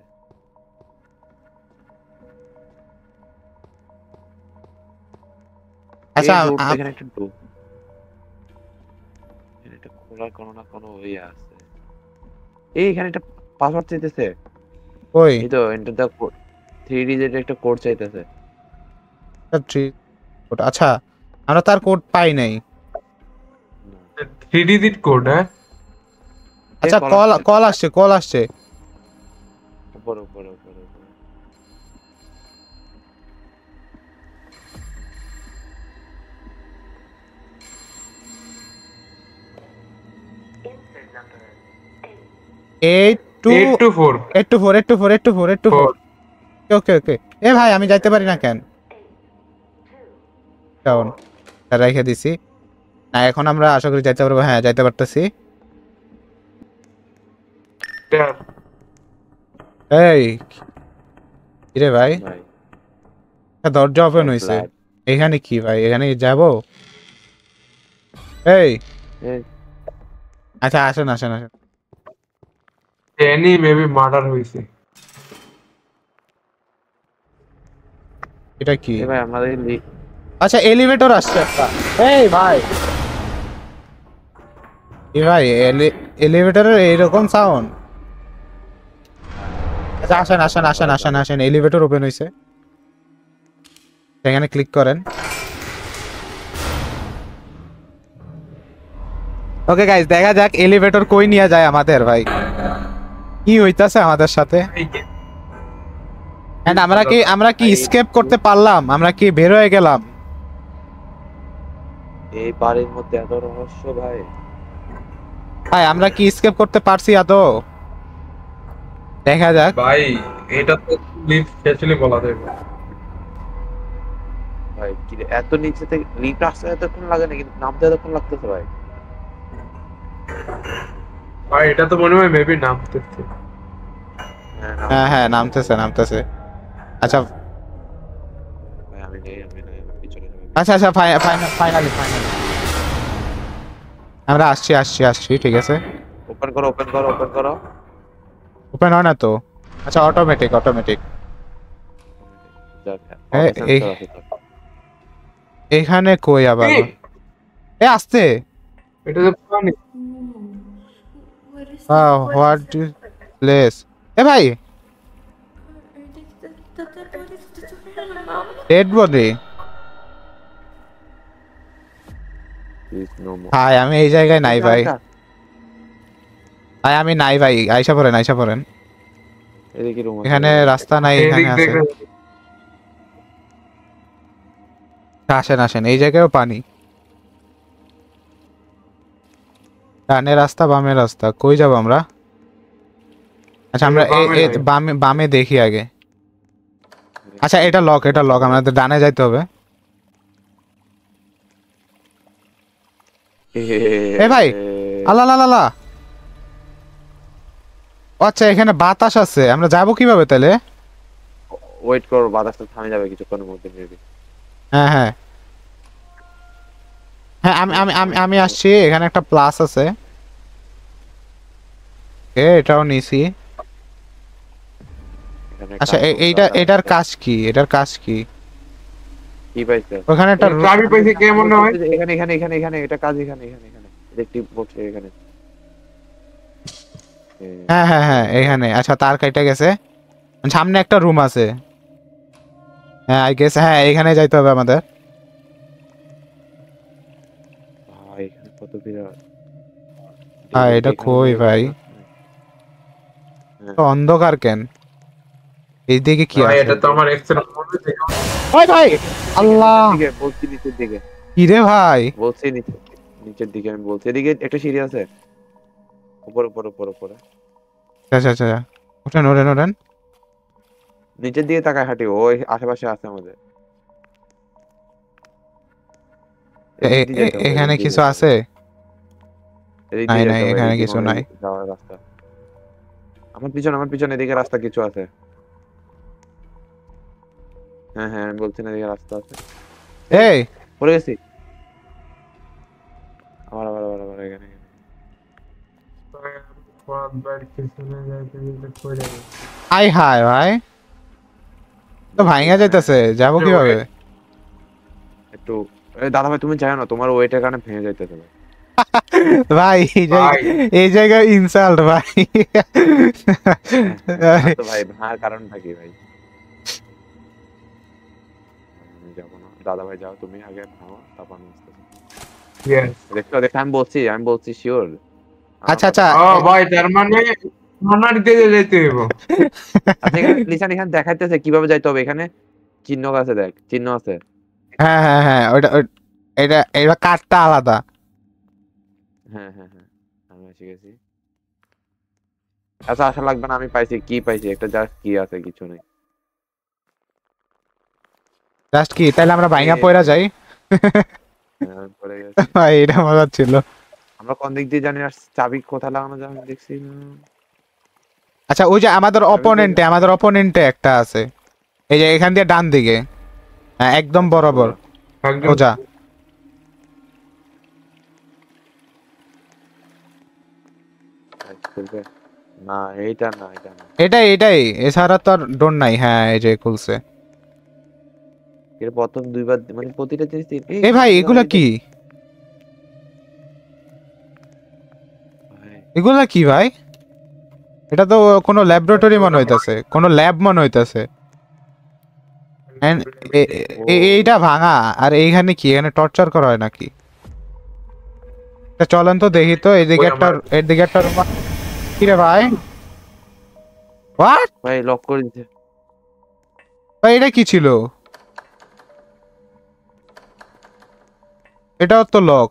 আচ্ছা এই ডোরটা এখানে একটা ডোর, এটা খোলার কোনো না কোনো ওয়ে আছে। এখানে একটা পাসওয়ার্ড চাইতেছে। ওই এই তো এন্টার দা কোড, 3 ডিজিট একটা কোড চাইতেছে। আচ্ছা, আমরা তার কোড পাই নাই। 3 ডিজিট কোড, হ্যাঁ? আচ্ছা কল আসছে, কল আসছে। উপর উপর উপর উপর। এইট টু 824 824 ওকে ওকে। এ ভাই আমি যাইতে পারি না কেন? ডাউন রেখে দিছি না, এখন আমরা আশা করি যাইতে পারবো। হ্যাঁ যাইতে পারতেছি। এই কিরে ভাই, ভাই দরজা ওপেন হইছে। এখানে কি ভাই, এখানে যাব? এই এই আচ্ছা আসেন আসেন আসেন। এনি মেবি মার্ডার হইছে। এটা কি? ভাই আমাদের আচ্ছা এলিভেটর আসছে একটা। এই ভাই, এই ভাই এলিভেটরের এইরকম সাউন্ড। আচ্ছা আসেন আসেন আসেন আসেন আসেন, এলিভেটর ওপেন হইছে, এখানে ক্লিক করেন। ওকে গাইস, দেখা যাক এলিভেটর কই নিয়ে যায় আমাদের। ভাই কি হইতাছে আমাদের সাথে? এন্ড আমরা কি এসকেপ করতে পারলাম? আমরা কি বের হয়ে গেলাম? এই বাড়ির মধ্যে এত রহস্য ভাই। ভাই আমরা কি এসকেপ করতে পারছি আদৌ? দেখা যাক। ভাই এটা তো লিফট স্পেশালি বলা যায়। ভাই কি রে, এত নিচে থেকে লিফট আসতে এতক্ষণ লাগে না, কিন্তু নামতে এতক্ষণ লাগতেছে ভাই। ভাই এটা তো মনে হয় মেবি নামতেছে। হ্যাঁ হ্যাঁ নামতেছে নামতেছে। আচ্ছা ভাই আমি নেই, আমি পিছনে যাবো। আচ্ছা আচ্ছা ফাইনালি আমরা আসছি আসছি আসছি, ঠিক আছে। ওপেন করো ওপেন করো ওপেন করো। ওপেন হয় না তো? আচ্ছা অটোমেটিক। যাক, এই- auto এই- sensor আছে তো। এখানে কই আবার? এই! এ আসতে এটা তো পানি। What place? এ ভাই dead body. Please no more. ভাই আমি এই জায়গায় নাই ভাই। আরেকটা, ভাই আমি নাই ভাই, আইসা পড়েন। এদিকে room আছে, এখানে এদিকে। রাস্তা নাই, এখানে এদিক আছে। দেখে আসেন আসেন, এই জায়গায়ও পানি। ডানে রাস্তা বামে রাস্তা, কই যাব আমরা? আচ্ছা আমরা বামে দেখি আগে। আচ্ছা এটা লক, আমাদের ডানে যাইতে হবে। এ ভাই, আল্লাহ আল্লাহ আল্লাহ। ও আচ্ছা এখানে বাতাস আছে, আমরা যাব কিভাবে তাহলে? ওয়েট করো, বাতাসটা থামে যাবে কিছুক্ষণের মধ্যে মেবি। হ্যাঁ হ্যাঁ হ্যাঁ, আমি আসছি। এখানে একটা প্লাস আছে, এটাও নিছি। আচ্ছা এটার কাজ কি? কি পাইছে? ওখানে একটা রাবি পাইছে কেমন হয়? এখানে এখানে এখানে এখানে এটা কাজ, এখানে এখানে এখানে ইলেকট্রিক বোর্ড এখানে। হ্যাঁ এখানে। আচ্ছা তার কাটা গেছে, সামনে একটা রুম আছে। হ্যাঁ আই গেস, হ্যাঁ এখানে যাইতে হবে আমাদের। ভাই এখানে কত বিরাট। হ্যাঁ এটা কই ভাই? তো অন্ধকার কেন? এইদিকে কি ভাই আছে? এটা তো আমার এক্সের মধ্যে থেকে ওই ভাই আল্লাহ, দিকে বলছি, নিচের দিকে কি রে ভাই? বলছি, নিচের দিকে আমি বলছি। এদিকে একটা সিঁড়ি আছে, উপর উপর উপর উপরে। আচ্ছা আচ্ছা ওঠেন। নিচের দিকে তাকায় হাঁটি, ওই আশেপাশে আছে আমাদের। এদিক দিয়ে যেতে হবে, এখানে এদিক দিয়ে কিছু যেতে হবে। আছে? এদিক নাই দিয়ে নাই, যেতে হবে, এখানে এদিক দিয়ে কিছু নাই। যাওয়ার রাস্তা। আমার পিছনে এদিকে রাস্তা কিছু আছে। হ্যাঁ হ্যাঁ আমি বলছি না, এদিকে রাস্তা আছে। এই পড়ে গেছি আবার আবার আবার আবার এখানে হাই হাই ভাই, তো ভাঙা যাইতেছে, যাবো কিভাবে? একটু দাদা ভাই তুমি জানো না তোমার ওয়েটের কারণে ভেঙে যাইতেছে ভাই। ভাই এই জায়গায় ইনসাল্ট ভাই। তো ভাই ভাঙার কারণটা কি ভাই? আমি যাবো না, দাদা ভাই যাও তুমি আগে ভাঙো তারপর আমি আসতেছি। দেখো আমি বলছি শিওর। আচ্ছা আচ্ছা, ও ভাই তার মানে সোনারিতে যেতে হইব। আচ্ছা এখানে নিশান এখানে দেখাইতেছে কিভাবে যাইতে হবে, এখানে চিহ্ন আছে, দেখ চিহ্ন আছে। হ্যাঁ হ্যাঁ হ্যাঁ, এটা এটা কাঠটা আলাদা। হ্যাঁ হ্যাঁ হ্যাঁ আমি এসে গেছি। আচ্ছা আশা লাগবে না, আমি পাইছি, কি পাইছি একটা জাস্ট কি আছে, কিছু নেই। জাস্ট কি তাহলে আমরা ভাঙা পয়রা যাই? হ্যাঁ, আমি পড়ে গেছি। ভাই এটা মজা ছিল। আমরা কোন দিক দিয়ে জানি, আর চাবি কোথায় লাগানো যায় আমি দেখছি না। আচ্ছা ওই যে আমাদের অপোনেন্টে একটা আছে, এই যে এখান দিয়ে ডান দিকে, হ্যাঁ একদম বরাবর একদম সোজা। খুলবে না, এইটা না, এটা না, এটাই এছাড়া তো আর ডোর নাই। হ্যাঁ এই যে খুলছে। এর প্রথম দুইবার মানে প্রতিটা জিনিস এ ভাই এগুলা কি? ভাই, এগুলা কি ভাই? এটা তো কোনো ল্যাবরেটরি মনে হইতাছে, কোনো ল্যাব মনে হইতাছে। And এইটা ভাঙা, আর এইখানে কি, এখানে টর্চার করা হয় নাকি? এটা চলেন তো দেখি তো, এদিকে একটা রুম। কি রে ভাই? হোয়াট ভাই লক করে দিতে। ভাই, এটা কি ছিল? এটাও তো লক।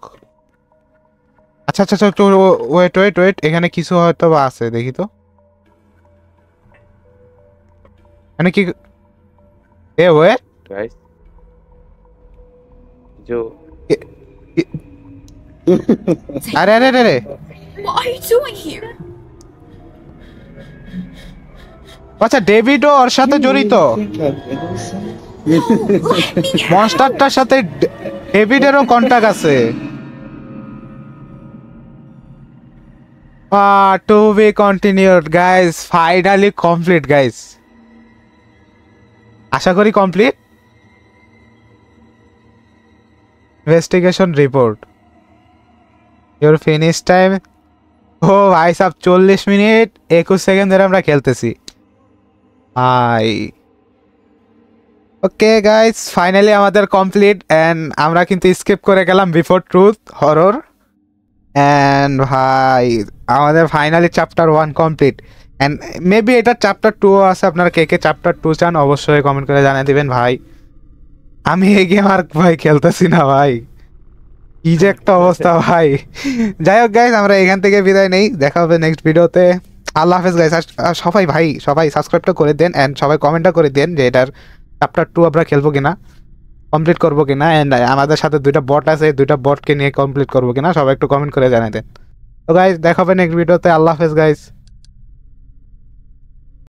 আচ্ছা আচ্ছা আচ্ছা, ওয়েট, এখানে কিছু হয়তো বা আছে, দেখি তো। এখানে কি? ওয়েট, গাইস जो আরে আরে আরে আরে, What are you doing here? আচ্ছা ডেভিডও ওর সাথে জড়িত, মনস্টারটার সাথে ডেভিডেরও কন্টাক্ট আছে। To be continued guys, finally complete guys, আশা করি complete. Investigation report, your finish time. ও ভাই সাব 40 মিনিট 21 সেকেন্ড ধরে আমরা খেলতেছি ভাই। ওকে গাইস, ফাইনালি আমাদের কমপ্লিট, এন্ড আমরা কিন্তু স্কিপ করে গেলাম বিফোর ট্রুথ হরর। এন্ড ভাই আমাদের finally chapter 1 complete, and maybe এটা চ্যাপ্টার 2 আছে। আপনারা কে কে চ্যাপ্টার 2 চান অবশ্যই কমেন্ট করে জানিয়ে দিবেন ভাই। আমি এই গেম আর ভাই খেলতেছি না ভাই, কি যে একটা অবস্থা ভাই। যাই হোক গাইস, আমরা এখান থেকে বিদায় নেই, দেখা হবে নেক্সট ভিডিওতে। আল্লাহ হাফেজ গাইস। সবাই সাবস্ক্রাইবটা করে দেন, এন্ড সবাই কমেন্টটা করে দেন যে এটার চ্যাপ্টার 2 আমরা খেলবো কিনা, কমপ্লিট করবো কিনা, এন্ড আমাদের সাথে 2টা বট আছে, 2টা বটকে নিয়ে কমপ্লিট করবো কিনা, সবাই একটু কমেন্ট করে জানিয়ে দেন। তো গাইস দেখা হবে নেক্সট ভিডিওতে। আল্লাহ হাফেজ গাইস।